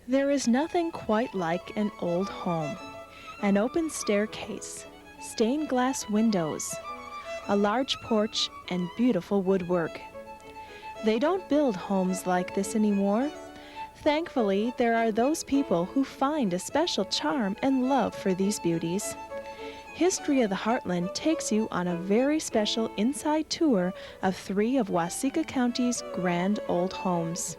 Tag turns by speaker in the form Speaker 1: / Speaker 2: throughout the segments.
Speaker 1: There is nothing quite like an old home. An open staircase, stained glass windows, a large porch, and beautiful woodwork. They don't build homes like this anymore. Thankfully, there are those people who find a special charm and love for these beauties. History of the Heartland takes you on a very special inside tour of 3 of Waseca County's grand old homes.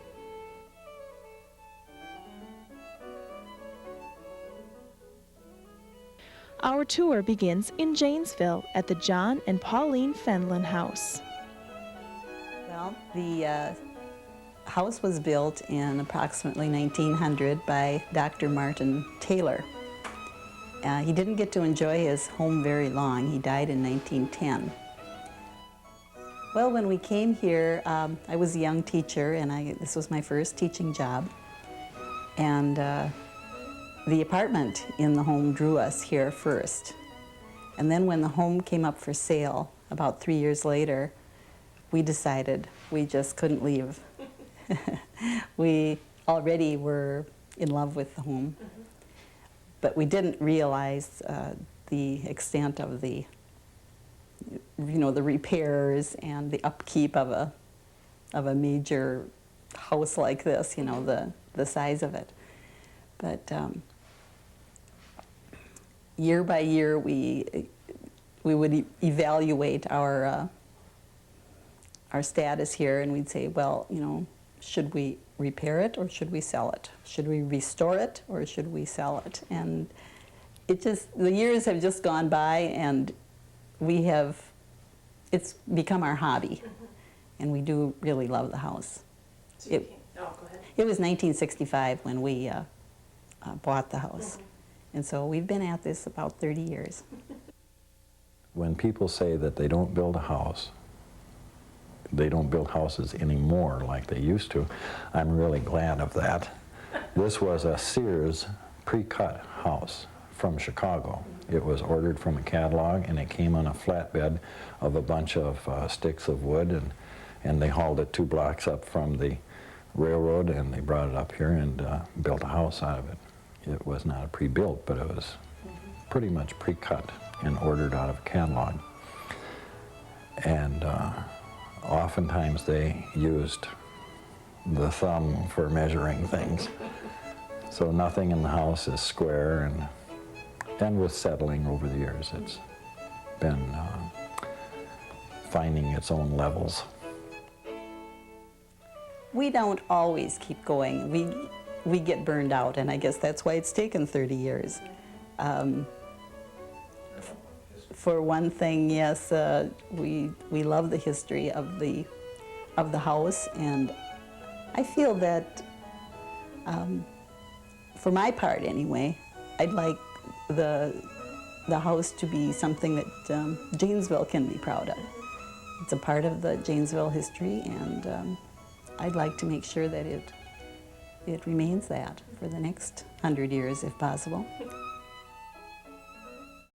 Speaker 1: Our tour begins in Janesville at the John and Pauline Fenelon house.
Speaker 2: Well, the house was built in approximately 1900 by Dr. Martin Taylor. He didn't get to enjoy his home very long. He died in 1910. Well, when we came here, I was a young teacher, and this was my first teaching job. And the apartment in the home drew us here first. And then when the home came up for sale, about 3 years later, we decided we just couldn't leave. We already were in love with the home, but we didn't realize the extent of the repairs and the upkeep of a major house like this, the size of it. But year by year, we would evaluate our status here, and we'd say, well, should we repair it or should we sell it? Should we restore it or should we sell it? And the years have just gone by, and it's become our hobby, and we do really love the house.
Speaker 1: Go ahead.
Speaker 2: It was 1965 when we bought the house, and so we've been at this about 30 years.
Speaker 3: When people say that they don't build a house, they don't build houses anymore like they used to, I'm really glad of that. This was a Sears pre-cut house from Chicago. It was ordered from a catalog, and it came on a flatbed of a bunch of sticks of wood, and they hauled it 2 blocks up from the railroad, and they brought it up here and built a house out of it. It was not a pre-built, but it was pretty much pre-cut and ordered out of a catalog. And oftentimes they used the thumb for measuring things. So nothing in the house is square, and with settling over the years, it's been finding its own levels.
Speaker 2: We don't always keep going. We get burned out, and I guess that's why it's taken 30 years. For one thing, yes, we love the history of the house, and I feel that, for my part anyway, I'd like the house to be something that Janesville can be proud of. It's a part of the Janesville history, and I'd like to make sure that it remains that for the next 100 years, if possible.